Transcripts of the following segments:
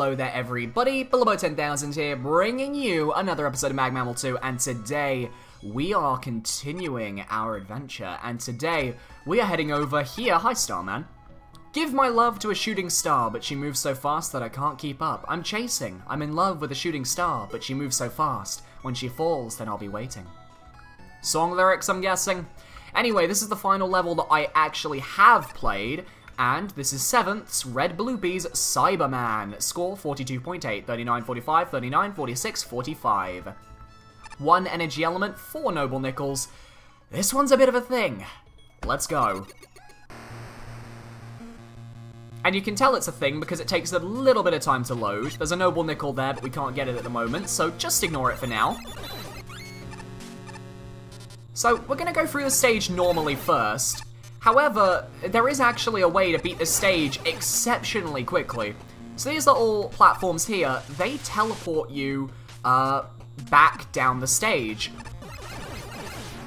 Hello there everybody, Billabo10000 here, bringing you another episode of Mag Mammal 2, and today we are continuing our adventure, and today we are heading over here. Hi Starman. Give my love to a shooting star, but she moves so fast that I can't keep up. I'm chasing. I'm in love with a shooting star, but she moves so fast. When she falls, then I'll be waiting. Song lyrics, I'm guessing. Anyway, this is the final level that I actually have played, and this is 7th's Red Bluebee's Cyberman. Score 42.8, 39, 45, 39, 46, 45. 1 energy element, 4 noble nickels. This one's a bit of a thing. Let's go. And you can tell it's a thing because it takes a little bit of time to load. There's a noble nickel there, but we can't get it at the moment, so just ignore it for now. So, we're going to go through the stage normally first. However, there is actually a way to beat this stage exceptionally quickly. So these little platforms here, they teleport you back down the stage.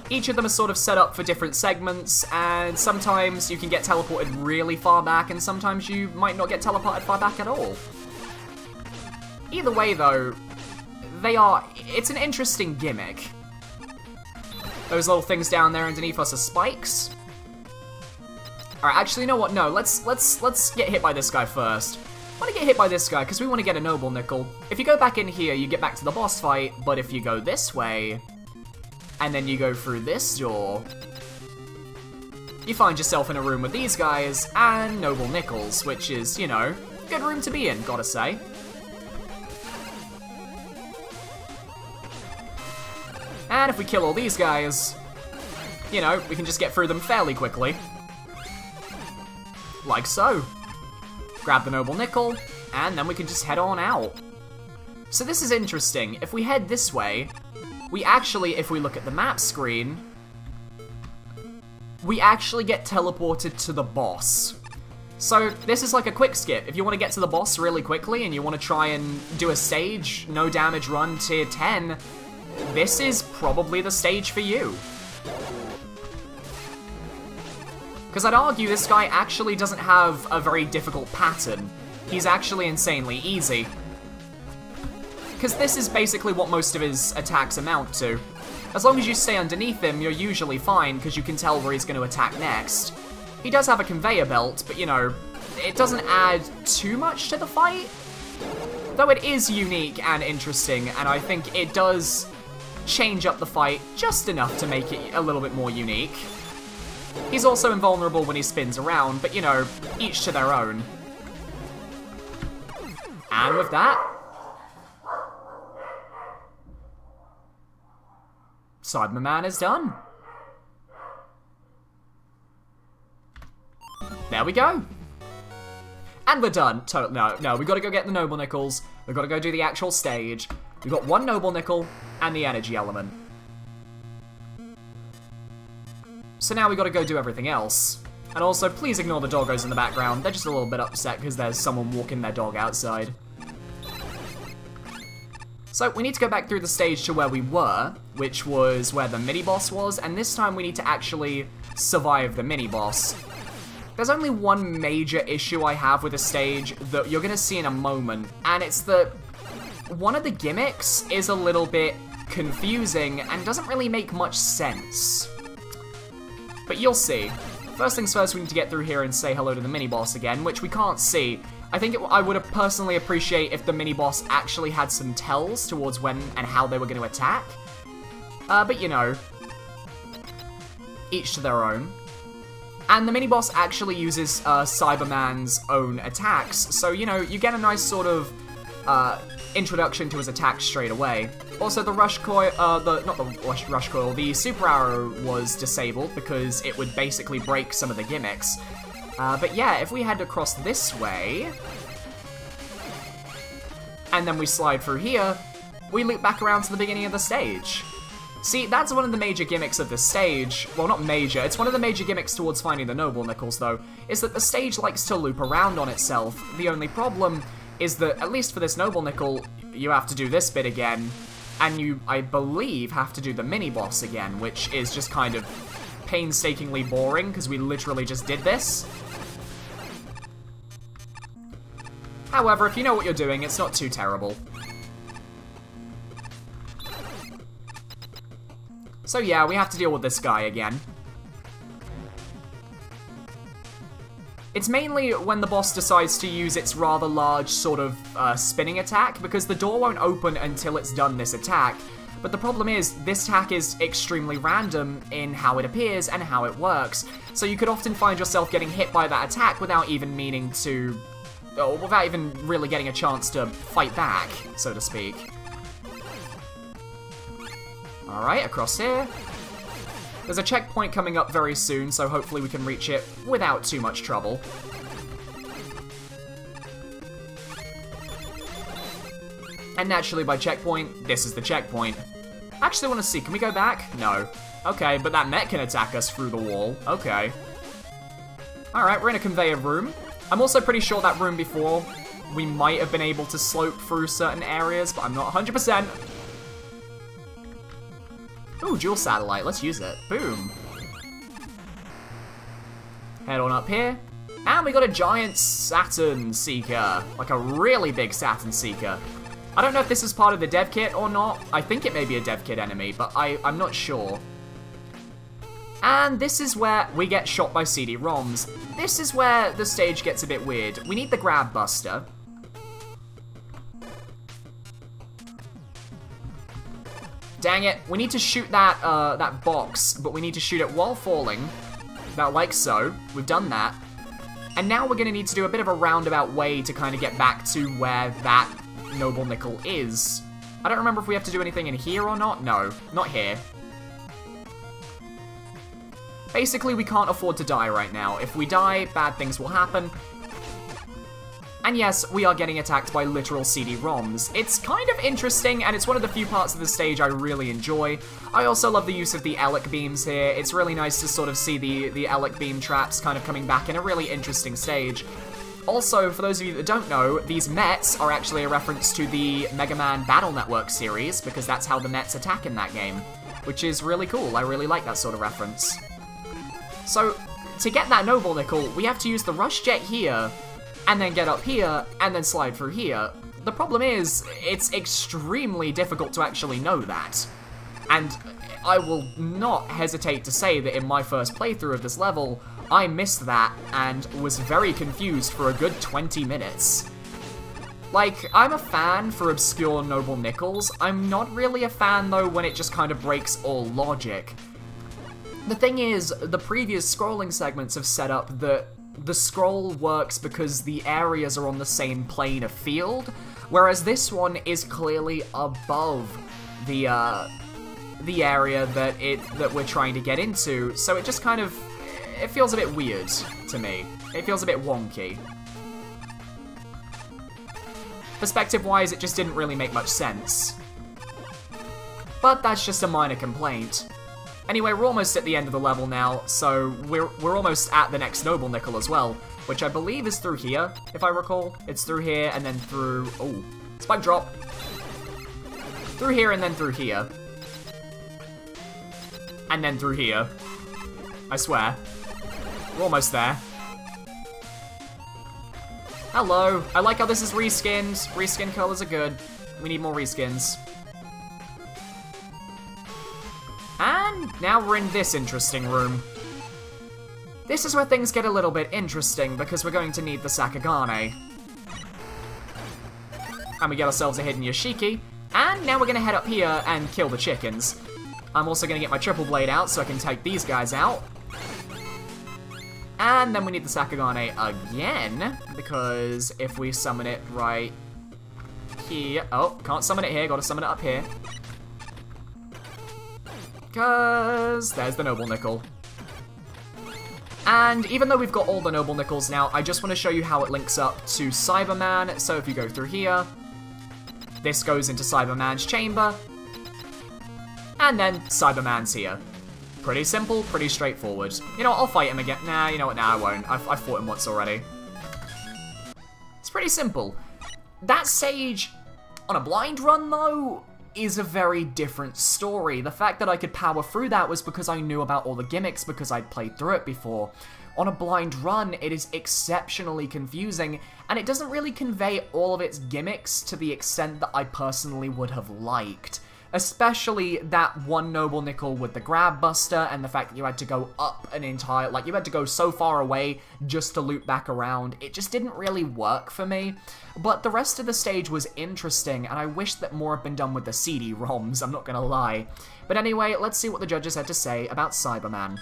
Each of them is sort of set up for different segments, and sometimes you can get teleported really far back, and sometimes you might not get teleported far back at all. Either way though, it's an interesting gimmick. Those little things down there underneath us are spikes. Alright, actually, you know what? No, let's get hit by this guy first. I want to get hit by this guy because we want to get a noble nickel. If you go back in here, you get back to the boss fight, but if you go this way, and then you go through this door, you find yourself in a room with these guys and noble nickels, which is, you know, good room to be in, gotta say. And if we kill all these guys, you know, we can just get through them fairly quickly. Like so. Grab the noble nickel, and then we can just head on out. So this is interesting. If we head this way, we actually, if we look at the map screen, we actually get teleported to the boss. So this is like a quick skip. If you want to get to the boss really quickly and you want to try and do a stage, no damage run tier 10, this is probably the stage for you. Because I'd argue this guy actually doesn't have a very difficult pattern. He's actually insanely easy. Because this is basically what most of his attacks amount to. As long as you stay underneath him, you're usually fine, because you can tell where he's going to attack next. He does have a conveyor belt, but you know, it doesn't add too much to the fight. Though it is unique and interesting, and I think it does change up the fight just enough to make it a little bit more unique. He's also invulnerable when he spins around, but you know, each to their own. And with that, Cyberman is done. There we go. And we're done. No, we gotta go get the noble nickels. We gotta go do the actual stage. We've got 1 noble nickel and the energy element. So now we gotta go do everything else. And also, please ignore the doggos in the background. They're just a little bit upset because there's someone walking their dog outside. So we need to go back through the stage to where we were, which was where the mini-boss was, and this time we need to actually survive the mini-boss. There's only one major issue I have with the stage that you're gonna see in a moment, and it's that one of the gimmicks is a little bit confusing and doesn't really make much sense. But you'll see. First things first, we need to get through here and say hello to the mini-boss again, which we can't see. I think I would have personally appreciate if the mini-boss actually had some tells towards when and how they were going to attack. But you know, each to their own. And the mini-boss actually uses Cyberman's own attacks, so you know, you get a nice sort of introduction to his attacks straight away. Also, the rush coil, the super arrow was disabled because it would basically break some of the gimmicks. But yeah, if we head across this way, and then we slide through here, we loop back around to the beginning of the stage. See, that's one of the major gimmicks of this stage. Well, not major, it's one of the major gimmicks towards finding the noble nickels, though, is that the stage likes to loop around on itself. The only problem is that, at least for this noble nickel, you have to do this bit again, and you, I believe, have to do the mini-boss again, which is just kind of painstakingly boring, because we literally just did this. However, if you know what you're doing, it's not too terrible. So yeah, we have to deal with this guy again. It's mainly when the boss decides to use its rather large sort of spinning attack, because the door won't open until it's done this attack. But the problem is, this attack is extremely random in how it appears and how it works. So you could often find yourself getting hit by that attack without even meaning to... or without even really getting a chance to fight back, so to speak. Alright, across here. There's a checkpoint coming up very soon, so hopefully we can reach it without too much trouble. And naturally, by checkpoint, this is the checkpoint. Actually, I want to see, can we go back? No. Okay, but that mech can attack us through the wall. Okay. Alright, we're in a conveyor room. I'm also pretty sure that room before, we might have been able to slope through certain areas, but I'm not 100%. Ooh, dual satellite, let's use it. Boom. Head on up here. And we got a giant Saturn Seeker. Like a really big Saturn Seeker. I don't know if this is part of the dev kit or not. I think it may be a dev kit enemy, but I'm not sure. And this is where we get shot by CD-ROMs. This is where the stage gets a bit weird. We need the Grab Buster. Dang it, we need to shoot that that box, but we need to shoot it while falling. About like so. We've done that. And now we're gonna need to do a bit of a roundabout way to kind of get back to where that Noble Nickel is. I don't remember if we have to do anything in here or not. No, not here. Basically, we can't afford to die right now. If we die, bad things will happen. And yes, we are getting attacked by literal CD-ROMs. It's kind of interesting, and it's one of the few parts of the stage I really enjoy. I also love the use of the Elec beams here. It's really nice to sort of see the Elec beam traps kind of coming back in a really interesting stage. Also, for those of you that don't know, these Mets are actually a reference to the Mega Man Battle Network series, because that's how the Mets attack in that game, which is really cool. I really like that sort of reference. So, to get that Noble Nickel, we have to use the Rush Jet here, and then get up here, and then slide through here. The problem is, it's extremely difficult to actually know that. And I will not hesitate to say that in my first playthrough of this level, I missed that and was very confused for a good 20 minutes. Like, I'm a fan for obscure Noble Nickels. I'm not really a fan, though, when it just kind of breaks all logic. The thing is, the previous scrolling segments have set up that the scroll works because the areas are on the same plane of field, whereas this one is clearly above the area that we're trying to get into, so it just kind of, it feels a bit weird to me. It feels a bit wonky. Perspective-wise, it just didn't really make much sense. But that's just a minor complaint. Anyway, we're almost at the end of the level now, so we're almost at the next Noble Nickel as well, which I believe is through here, if I recall. It's through here, and then through... oh, spike drop. Through here, and then through here. And then through here. I swear. We're almost there. Hello. I like how this is reskinned. Reskin colors are good. We need more reskins. And now we're in this interesting room. This is where things get a little bit interesting, because we're going to need the Sakagane. And we get ourselves a hidden Yoshiki. And now we're going to head up here and kill the chickens. I'm also going to get my triple blade out so I can take these guys out. And then we need the Sakagane again, because if we summon it right here... oh, can't summon it here, gotta summon it up here. Because there's the Noble Nickel. And even though we've got all the Noble Nickels now, I just want to show you how it links up to Cyberman. So if you go through here, this goes into Cyberman's chamber, and then Cyberman's here. Pretty simple, pretty straightforward. You know what, I'll fight him again. Nah, you know what, nah, I won't. I've fought him once already. It's pretty simple. That stage, on a blind run though, is a very different story. The fact that I could power through that was because I knew about all the gimmicks, because I'd played through it before. On a blind run, it is exceptionally confusing, and it doesn't really convey all of its gimmicks to the extent that I personally would have liked. Especially that one noble nickel with the grab buster, and the fact that you had to go up an entire, like, you had to go so far away just to loop back around. It just didn't really work for me. But the rest of the stage was interesting, and I wish that more had been done with the CD-ROMs, I'm not gonna lie. But anyway, let's see what the judges had to say about Cyberman.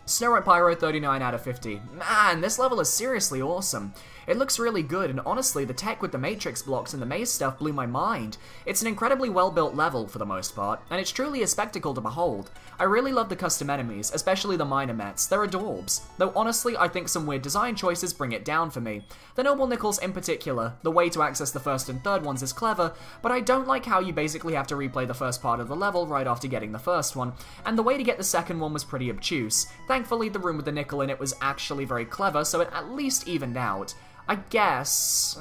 Snowrite Pyro, 39 out of 50. Man, this level is seriously awesome. It looks really good, and honestly, the tech with the matrix blocks and the maze stuff blew my mind. It's an incredibly well-built level, for the most part, and it's truly a spectacle to behold. I really love the custom enemies, especially the minor mets. They're adorbs. Though honestly, I think some weird design choices bring it down for me. The noble nickels in particular, the way to access the first and third ones is clever, but I don't like how you basically have to replay the first part of the level right after getting the first one, and the way to get the second one was pretty obtuse. Thankfully, the room with the nickel in it was actually very clever, so it at least evened out. I guess.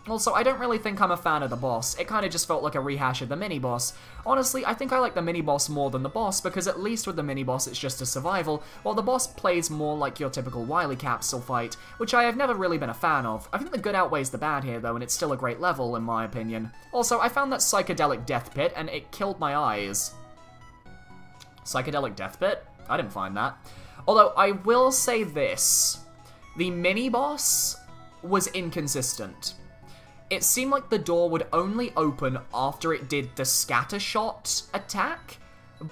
Also, I don't really think I'm a fan of the boss. It kind of just felt like a rehash of the mini-boss. Honestly, I think I like the mini-boss more than the boss, because at least with the mini-boss it's just a survival, while the boss plays more like your typical Wily capsule fight, which I have never really been a fan of. I think the good outweighs the bad here, though, and it's still a great level, in my opinion. Also, I found that psychedelic death pit, and it killed my eyes. Psychedelic death pit? I didn't find that. Although, I will say this. The mini-boss was inconsistent. It seemed like the door would only open after it did the scattershot attack,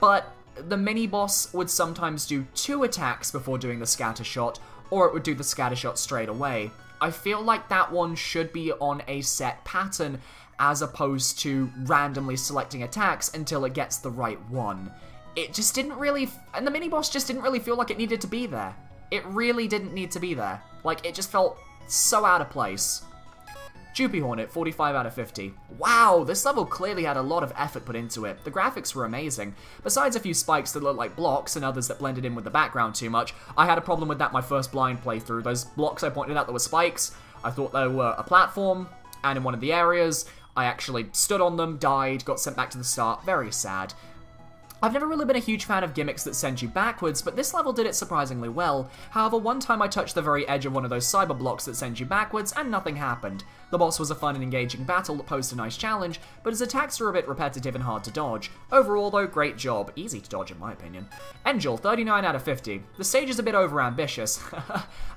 but the mini-boss would sometimes do 2 attacks before doing the scattershot, or it would do the scattershot straight away. I feel like that one should be on a set pattern, as opposed to randomly selecting attacks until it gets the right one. It just didn't really, and the mini-boss just didn't really feel like it needed to be there. It really didn't need to be there. Like, it just felt so out of place. Jupy Hornet, 45 out of 50. Wow, this level clearly had a lot of effort put into it. The graphics were amazing. Besides a few spikes that looked like blocks and others that blended in with the background too much, I had a problem with that my first blind playthrough. Those blocks I pointed out that were spikes, I thought they were a platform, and in one of the areas, I actually stood on them, died, got sent back to the start. Very sad. I've never really been a huge fan of gimmicks that send you backwards, but this level did it surprisingly well. However, one time I touched the very edge of one of those cyber blocks that send you backwards, and nothing happened. The boss was a fun and engaging battle that posed a nice challenge, but his attacks were a bit repetitive and hard to dodge. Overall though, great job. Easy to dodge in my opinion. Angel, 39 out of 50. The stage is a bit overambitious.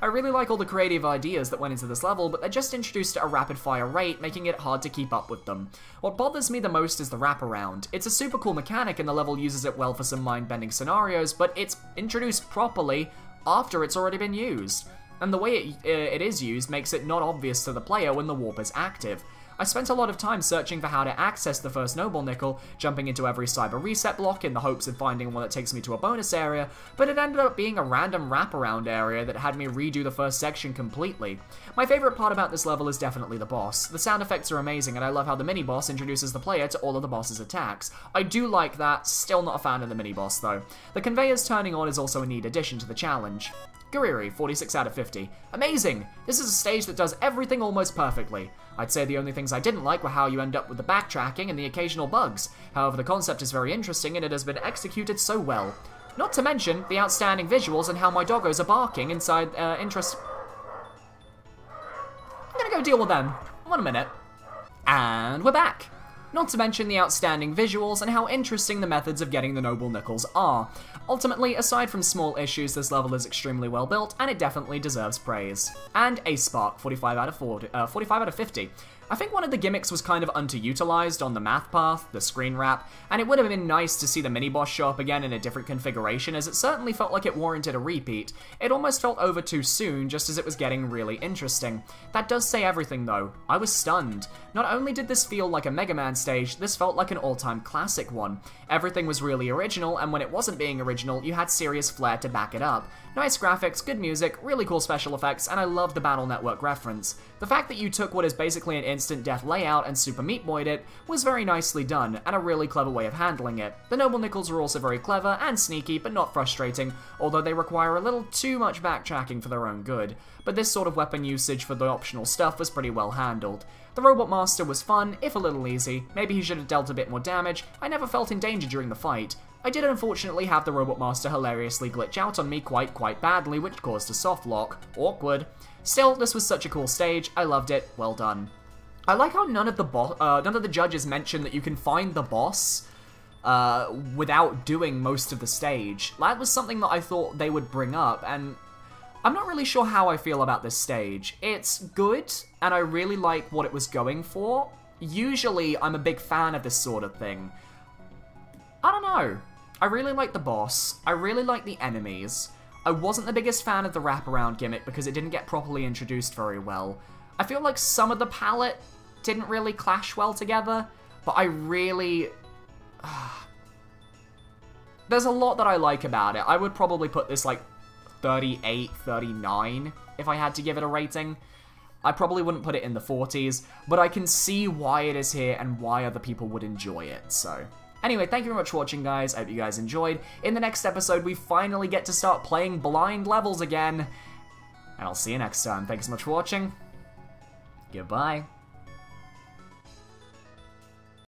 I really like all the creative ideas that went into this level, but they're just introduced at a rapid-fire rate, making it hard to keep up with them. What bothers me the most is the wraparound. It's a super cool mechanic and the level uses it well for some mind-bending scenarios, but it's introduced properly after it's already been used. And the way it is used makes it not obvious to the player when the warp is active. I spent a lot of time searching for how to access the first Noble Nickel, jumping into every cyber reset block in the hopes of finding one that takes me to a bonus area, but it ended up being a random wraparound area that had me redo the first section completely. My favorite part about this level is definitely the boss. The sound effects are amazing, and I love how the mini-boss introduces the player to all of the boss's attacks. I do like that, still not a fan of the mini-boss though. The conveyors turning on is also a neat addition to the challenge. Guriri, 46 out of 50. Amazing! This is a stage that does everything almost perfectly. I'd say the only things I didn't like were how you end up with the backtracking and the occasional bugs. However, the concept is very interesting and it has been executed so well. Not to mention the outstanding visuals and how my doggos are barking inside interest... I'm gonna go deal with them. 1 minute. And we're back. Not to mention the outstanding visuals and how interesting the methods of getting the Noble Nickels are. Ultimately, aside from small issues, this level is extremely well built, and it definitely deserves praise. And Ace Spark, 45 out of 50. I think one of the gimmicks was kind of underutilized on the math path, the screen wrap, and it would have been nice to see the mini-boss show up again in a different configuration, as it certainly felt like it warranted a repeat. It almost felt over too soon, just as it was getting really interesting. That does say everything though. I was stunned. Not only did this feel like a Mega Man stage, this felt like an all-time classic one. Everything was really original, and when it wasn't being original, you had serious flair to back it up. Nice graphics, good music, really cool special effects, and I love the Battle Network reference. The fact that you took what is basically an instant death layout and Super Meat Boy'd it was very nicely done, and a really clever way of handling it. The Noble Nickels were also very clever and sneaky, but not frustrating, although they require a little too much backtracking for their own good. But this sort of weapon usage for the optional stuff was pretty well handled. The Robot Master was fun, if a little easy. Maybe he should have dealt a bit more damage. I never felt in danger during the fight. I did unfortunately have the Robot Master hilariously glitch out on me quite badly, which caused a soft lock. Awkward. Still, this was such a cool stage. I loved it. Well done. I like how none of the judges mentioned that you can find the boss without doing most of the stage. That was something that I thought they would bring up, and I'm not really sure how I feel about this stage. It's good, and I really like what it was going for. Usually, I'm a big fan of this sort of thing. I don't know. I really like the boss. I really like the enemies. I wasn't the biggest fan of the wraparound gimmick because it didn't get properly introduced very well. I feel like some of the palette didn't really clash well together, but I really... There's a lot that I like about it. I would probably put this like 38, 39 if I had to give it a rating. I probably wouldn't put it in the 40s, but I can see why it is here and why other people would enjoy it, so... Anyway, thank you very much for watching, guys. I hope you guys enjoyed. In the next episode, we finally get to start playing blind levels again. And I'll see you next time. Thanks so much for watching. Goodbye.